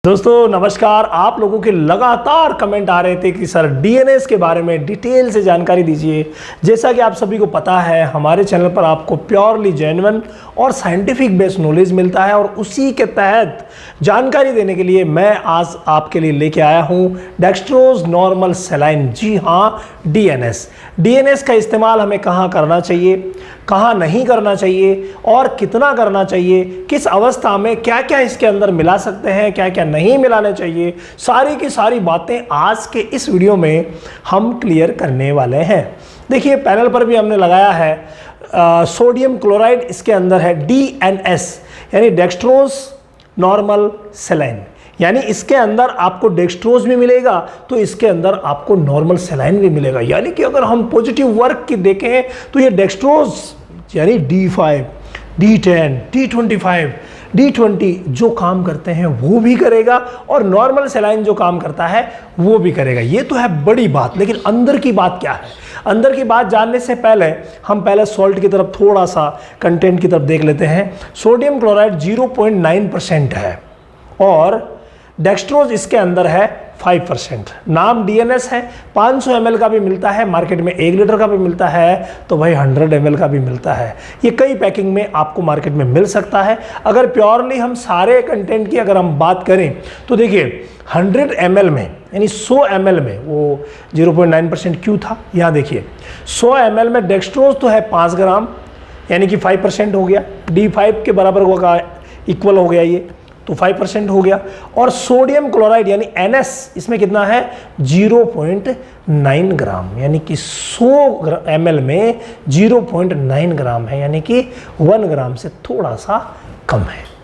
दोस्तों नमस्कार। आप लोगों के लगातार कमेंट आ रहे थे कि सर डीएनएस के बारे में डिटेल से जानकारी दीजिए। जैसा कि आप सभी को पता है, हमारे चैनल पर आपको प्योरली जेन्युइन और साइंटिफिक बेस्ड नॉलेज मिलता है और उसी के तहत जानकारी देने के लिए मैं आज आपके लिए लेके आया हूं डेक्स्ट्रोज नॉर्मल सलाइन। जी हाँ, डीएनएस का इस्तेमाल हमें कहाँ करना चाहिए, कहाँ नहीं करना चाहिए और कितना करना चाहिए, किस अवस्था में क्या क्या इसके अंदर मिला सकते हैं, क्या क्या नहीं मिलाने चाहिए, सारी की सारी बातें आज के इस वीडियो में हम क्लियर करने वाले हैं। देखिए पैनल पर भी हमने लगाया है सोडियम क्लोराइड, इसके अंदर है डीएनएस यानी डेक्स्ट्रोज नॉर्मल सलाइन, यानी इसके अंदर आपको डेक्स्ट्रोज भी मिलेगा तो इसके अंदर आपको नॉर्मल सलाइन भी मिलेगा। यानी कि अगर हम पॉजिटिव वर्क की देखें तो ये डेक्स्ट्रोज यानी D5, D10, D25, D20 जो काम करते हैं वो भी करेगा और नॉर्मल सलाइन जो काम करता है वो भी करेगा। ये तो है बड़ी बात, लेकिन अंदर की बात क्या है? अंदर की बात जानने से पहले हम सॉल्ट की तरफ थोड़ा सा कंटेंट की तरफ देख लेते हैं। सोडियम क्लोराइड 0.9% है और डेक्स्ट्रोज इसके अंदर है 5%। नाम डीएनएस है। 500 ml का भी मिलता है मार्केट में, 1 लीटर का भी मिलता है, तो भाई 100 ml का भी मिलता है। ये कई पैकिंग में आपको मार्केट में मिल सकता है। अगर प्योरली हम सारे कंटेंट की अगर हम बात करें तो देखिए 100 ml में यानी 100 ml में वो 0.9% क्यों था, यहाँ देखिए 100 ml में डेक्स्ट्रोज तो है 5 ग्राम यानी कि 5% हो गया, D5 के बराबर होगा, इक्वल हो गया ये, तो 5% हो गया। और सोडियम क्लोराइड यानी NS इसमें कितना है 0.9 ग्राम, यानी कि 100 ml में 0.9 ग्राम है, यानी कि 1 ग्राम से थोड़ा सा कम है।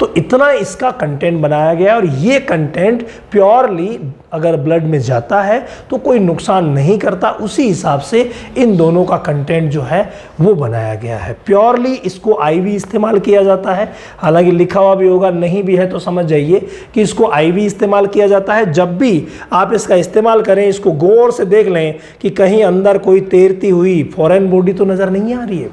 तो इतना इसका कंटेंट बनाया गया और ये कंटेंट प्योरली अगर ब्लड में जाता है तो कोई नुकसान नहीं करता। उसी हिसाब से इन दोनों का कंटेंट जो है वो बनाया गया है। प्योरली इसको आईवी इस्तेमाल किया जाता है, हालांकि लिखा हुआ भी होगा, नहीं भी है तो समझ जाइए कि इसको आईवी इस्तेमाल किया जाता है। जब भी आप इसका इस्तेमाल करें इसको गौर से देख लें कि कहीं अंदर कोई तैरती हुई फॉरेन बॉडी तो नज़र नहीं आ रही है,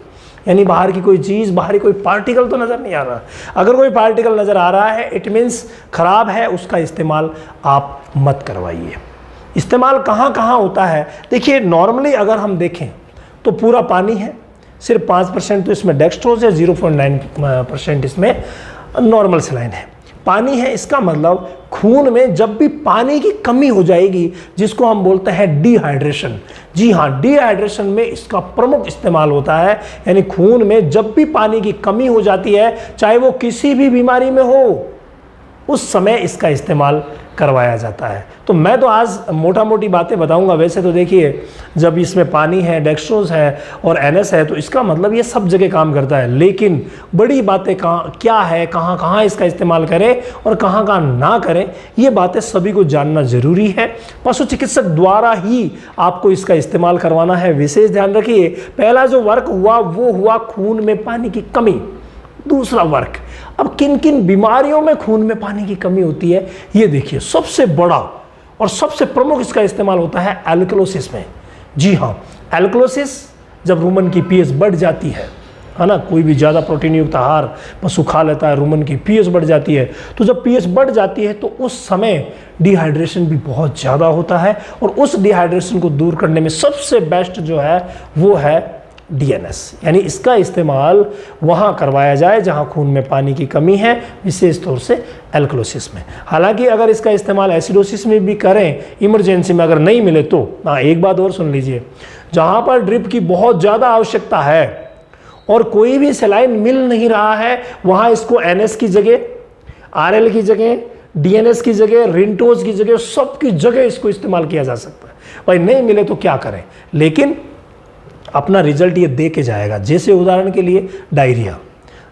यानी बाहर की कोई चीज़, बाहरी कोई पार्टिकल तो नज़र नहीं आ रहा। अगर कोई पार्टिकल नज़र आ रहा है इट मीन्स खराब है, उसका इस्तेमाल आप मत करवाइए। इस्तेमाल कहाँ कहाँ होता है देखिए, नॉर्मली अगर हम देखें तो पूरा पानी है, सिर्फ 5% तो इसमें डेक्स्ट्रोज है, 0.9% इसमें नॉर्मल सलाइन है। पानी है, इसका मतलब खून में जब भी पानी की कमी हो जाएगी जिसको हम बोलते हैं डिहाइड्रेशन, जी हाँ, डिहाइड्रेशन में इसका प्रमुख इस्तेमाल होता है। यानी खून में जब भी पानी की कमी हो जाती है, चाहे वो किसी भी बीमारी में हो, उस समय इसका इस्तेमाल करवाया जाता है। तो मैं तो आज मोटा मोटी बातें बताऊंगा। वैसे तो देखिए जब इसमें पानी है, डेक्स्ट्रोज है और NS है तो इसका मतलब ये सब जगह काम करता है, लेकिन बड़ी बातें क्या है, कहाँ कहाँ इसका इस्तेमाल करें और कहाँ कहाँ ना करें, ये बातें सभी को जानना जरूरी है। पशु चिकित्सक द्वारा ही आपको इसका इस्तेमाल करवाना है। विशेष ध्यान रखिए, पहला जो वर्क हुआ वो हुआ खून में पानी की कमी। दूसरा वर्क, अब किन किन बीमारियों में खून में पानी की कमी होती है ये देखिए। सबसे बड़ा और सबसे प्रमुख इसका इस्तेमाल होता है एल्कलोसिस में। जी हाँ, एल्कलोसिस जब रुमन की पीएच बढ़ जाती है ना, कोई भी ज़्यादा प्रोटीन युक्त आहार पशु खा लेता है, रुमन की पीएच बढ़ जाती है, तो जब पीएच बढ़ जाती है तो उस समय डिहाइड्रेशन भी बहुत ज़्यादा होता है और उस डिहाइड्रेशन को दूर करने में सबसे बेस्ट जो है वो है डीएनएस। यानी इसका इस्तेमाल वहाँ करवाया जाए जहाँ खून में पानी की कमी है, विशेष तौर से एल्कलोसिस में। हालांकि अगर इसका इस्तेमाल एसिडोसिस में भी करें, इमरजेंसी में अगर नहीं मिले तो एक बात और सुन लीजिए, जहाँ पर ड्रिप की बहुत ज़्यादा आवश्यकता है और कोई भी सलाइन मिल नहीं रहा है, वहाँ इसको NS की जगह, RL की जगह, DNS की जगह, रिंटोज की जगह, सबकी जगह इसको इस्तेमाल किया जा सकता है। भाई नहीं मिले तो क्या करें, लेकिन अपना रिजल्ट ये दे के जाएगा। जैसे उदाहरण के लिए डायरिया,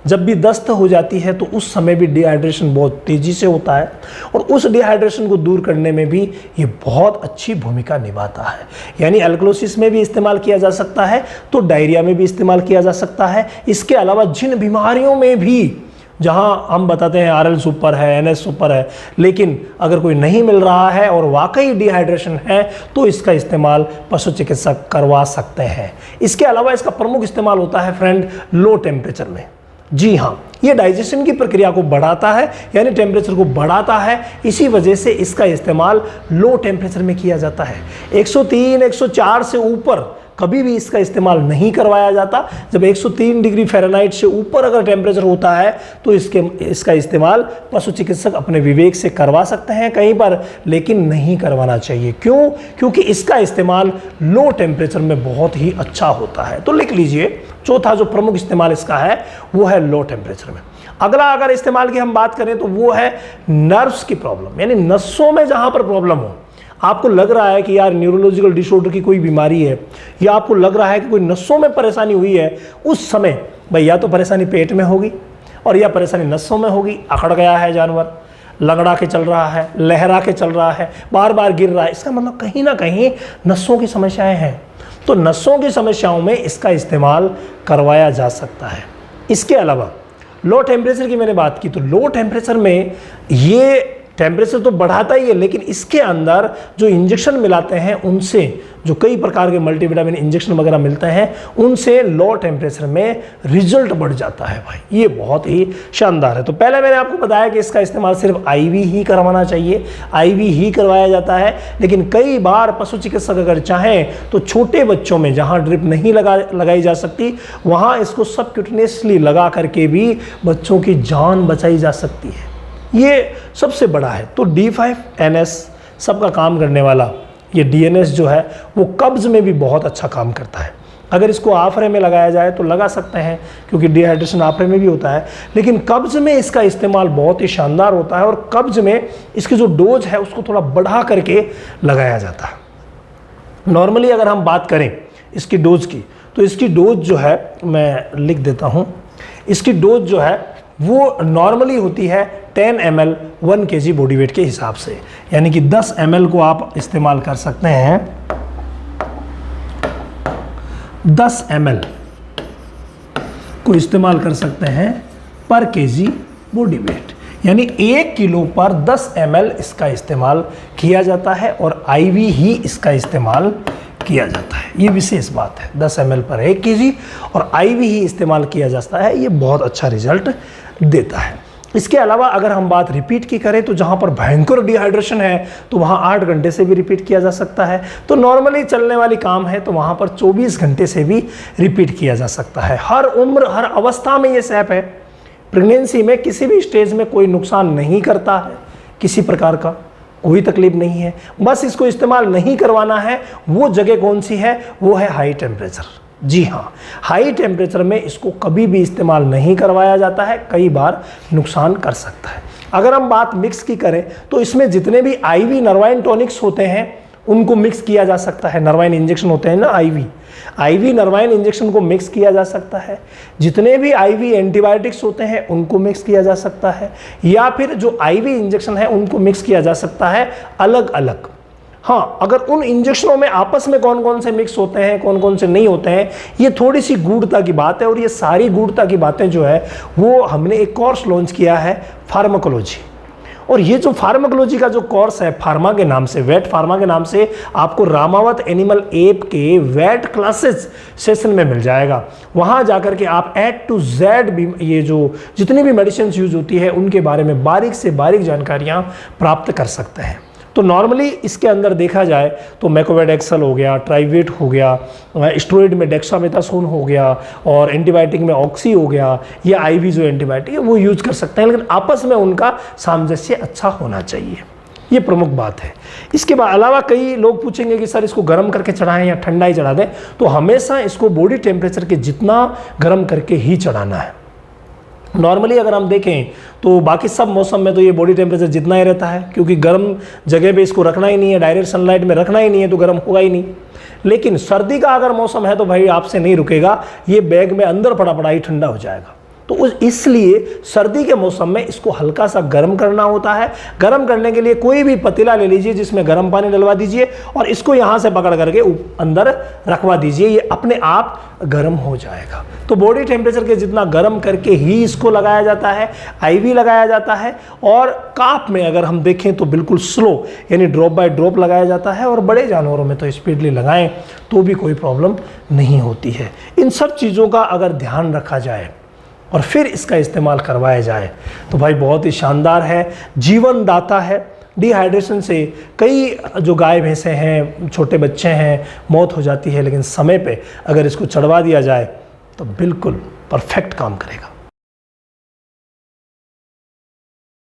जब भी दस्त हो जाती है तो उस समय भी डिहाइड्रेशन बहुत तेज़ी से होता है और उस डिहाइड्रेशन को दूर करने में भी ये बहुत अच्छी भूमिका निभाता है। यानी एल्कलोसिस में भी इस्तेमाल किया जा सकता है तो डायरिया में भी इस्तेमाल किया जा सकता है। इसके अलावा जिन बीमारियों में भी जहाँ हम बताते हैं RL सुपर है, NS सुपर है, लेकिन अगर कोई नहीं मिल रहा है और वाकई डिहाइड्रेशन है तो इसका इस्तेमाल पशु चिकित्सक करवा सकते हैं। इसके अलावा इसका प्रमुख इस्तेमाल होता है फ्रेंड लो टेम्परेचर में। जी हाँ, ये डाइजेशन की प्रक्रिया को बढ़ाता है, यानी टेम्परेचर को बढ़ाता है। इसी वजह से इसका इस्तेमाल लो टेम्परेचर में किया जाता है। 103, 104 से ऊपर कभी भी इसका इस्तेमाल नहीं करवाया जाता। जब 103 डिग्री फ़ारेनहाइट से ऊपर अगर टेम्परेचर होता है तो इसका इस्तेमाल पशु चिकित्सक अपने विवेक से करवा सकते हैं कहीं पर, लेकिन नहीं करवाना चाहिए। क्यों? क्योंकि इसका इस्तेमाल लो टेम्परेचर में बहुत ही अच्छा होता है। तो लिख लीजिए, चौथा जो प्रमुख इस्तेमाल इसका है वो है लो टेम्परेचर में। अगला अगर इस्तेमाल की हम बात करें तो वो है नर्व्स की प्रॉब्लम, यानी नसों में जहाँ पर प्रॉब्लम हो। आपको लग रहा है कि यार न्यूरोलॉजिकल डिसऑर्डर की कोई बीमारी है, या आपको लग रहा है कि कोई नसों में परेशानी हुई है, उस समय भाई या तो परेशानी पेट में होगी और या परेशानी नसों में होगी। अकड़ गया है जानवर, लगड़ा के चल रहा है, लहरा के चल रहा है, बार बार गिर रहा है, इसका मतलब कहीं ना कहीं नसों की समस्याएं हैं। तो नसों की समस्याओं में इसका इस्तेमाल करवाया जा सकता है। इसके अलावा लो टेम्परेचर की मैंने बात की, तो लो टेम्परेचर में ये टेम्परेचर तो बढ़ाता ही है, लेकिन इसके अंदर जो इंजेक्शन मिलाते हैं उनसे, जो कई प्रकार के मल्टीविटामिन इंजेक्शन वगैरह मिलते हैं, उनसे लो टेम्परेचर में रिजल्ट बढ़ जाता है भाई। ये बहुत ही शानदार है। तो पहले मैंने आपको बताया कि इसका इस्तेमाल सिर्फ आईवी ही करवाना चाहिए, आईवी ही करवाया जाता है। लेकिन कई बार पशु चिकित्सक अगर चाहें तो छोटे बच्चों में जहाँ ड्रिप नहीं लगाई जा सकती, वहाँ इसको सबक्यूटेनियसली लगा करके भी बच्चों की जान बचाई जा सकती है। ये सबसे बड़ा है। तो D5NS सबका काम करने वाला ये DNS जो है वो कब्ज में भी बहुत अच्छा काम करता है। अगर इसको आफरे में लगाया जाए तो लगा सकते हैं, क्योंकि डिहाइड्रेशन आफरे में भी होता है, लेकिन कब्ज में इसका इस्तेमाल बहुत ही शानदार होता है और कब्ज में इसकी जो डोज है उसको थोड़ा बढ़ा करके लगाया जाता है। नॉर्मली अगर हम बात करें इसकी डोज की, तो इसकी डोज जो है मैं लिख देता हूँ, इसकी डोज जो है वो नॉर्मली होती है 10 ml 1 kg बॉडी वेट के हिसाब से, यानी कि 10 ml को आप इस्तेमाल कर सकते हैं, 10 ml को इस्तेमाल कर सकते हैं पर केजी बॉडी वेट, यानी 1 किलो पर 10 ml इसका इस्तेमाल किया जाता है और आईवी ही इसका इस्तेमाल किया जाता है। ये विशेष बात है, 10 ml पर 1 kg और आईवी ही इस्तेमाल किया जाता है। ये बहुत अच्छा रिजल्ट देता है। इसके अलावा अगर हम बात रिपीट की करें तो जहाँ पर भयंकर डिहाइड्रेशन है तो वहाँ 8 घंटे से भी रिपीट किया जा सकता है। तो नॉर्मली चलने वाली काम है तो वहाँ पर 24 घंटे से भी रिपीट किया जा सकता है। हर उम्र हर अवस्था में ये सैप है। प्रेगनेंसी में किसी भी स्टेज में कोई नुकसान नहीं करता है, किसी प्रकार का कोई तकलीफ नहीं है। बस इसको इस्तेमाल नहीं करवाना है। वो जगह कौन सी है? वो है हाई टेम्परेचर। जी हाँ, हाई टेम्परेचर में इसको कभी भी इस्तेमाल नहीं करवाया जाता है, कई बार नुकसान कर सकता है। अगर हम बात मिक्स की करें तो इसमें जितने भी आईवी नर्वाइन टॉनिक्स होते हैं उनको मिक्स किया जा सकता है। नर्वाइन इंजेक्शन होते हैं ना, आईवी नर्वाइन इंजेक्शन को मिक्स किया जा सकता है। जितने भी आईवी एंटीबायोटिक्स होते हैं उनको मिक्स किया जा सकता है, या फिर जो आईवी इंजेक्शन है उनको मिक्स किया जा सकता है अलग अलग। हाँ, अगर उन इंजेक्शनों में आपस में कौन कौन से मिक्स होते हैं, कौन कौन से नहीं होते हैं, ये थोड़ी सी गूढ़ता की बात है। और ये सारी गूढ़ता की बातें जो है वो हमने एक कोर्स लॉन्च किया है, फार्माकोलॉजी। और ये जो फार्माकोलॉजी का जो कोर्स है फार्मा के नाम से, वेट फार्मा के नाम से, आपको रामावत एनिमल ऐप के वेट क्लासेस सेशन में मिल जाएगा। वहाँ जाकर के आप A to Z भी ये जो जितनी भी मेडिसिन यूज होती है उनके बारे में बारीक से बारीक जानकारियाँ प्राप्त कर सकते हैं। तो नॉर्मली इसके अंदर देखा जाए तो मैकोवेड एक्सल हो गया, ट्राइवेट हो गया, स्टेरॉइड में डेक्सामेथासोन हो गया और एंटीबायोटिक में ऑक्सी हो गया, ये आईवी जो एंटीबायोटिक है वो यूज कर सकते हैं, लेकिन आपस में उनका सामंजस्य अच्छा होना चाहिए। ये प्रमुख बात है। इसके बाद अलावा कई लोग पूछेंगे कि सर इसको गर्म करके चढ़ाएं या ठंडा ही चढ़ा दें, तो हमेशा इसको बॉडी टेम्परेचर के जितना गर्म करके ही चढ़ाना है। नॉर्मली अगर हम देखें तो बाकी सब मौसम में तो ये बॉडी टेम्परेचर जितना ही रहता है, क्योंकि गर्म जगह पे इसको रखना ही नहीं है, डायरेक्ट सनलाइट में रखना ही नहीं है तो गर्म होगा ही नहीं। लेकिन सर्दी का अगर मौसम है तो भाई आपसे नहीं रुकेगा, ये बैग में अंदर पड़ा पड़ा ही ठंडा हो जाएगा। तो इसलिए सर्दी के मौसम में इसको हल्का सा गर्म करना होता है। गर्म करने के लिए कोई भी पतीला ले लीजिए जिसमें गर्म पानी डलवा दीजिए और इसको यहाँ से पकड़ करके अंदर रखवा दीजिए, ये अपने आप गर्म हो जाएगा। तो बॉडी टेम्परेचर के जितना गर्म करके ही इसको लगाया जाता है, आईवी लगाया जाता है। और काफ में अगर हम देखें तो बिल्कुल स्लो, यानी ड्रॉप बाय ड्रॉप लगाया जाता है। और बड़े जानवरों में तो स्पीडली लगाएं तो भी कोई प्रॉब्लम नहीं होती है। इन सब चीज़ों का अगर ध्यान रखा जाए और फिर इसका इस्तेमाल करवाया जाए तो भाई बहुत ही शानदार है, जीवन दाता है। डिहाइड्रेशन से कई जो गाय भैंसे हैं, छोटे बच्चे हैं, मौत हो जाती है, लेकिन समय पे अगर इसको चढ़वा दिया जाए तो बिल्कुल परफेक्ट काम करेगा।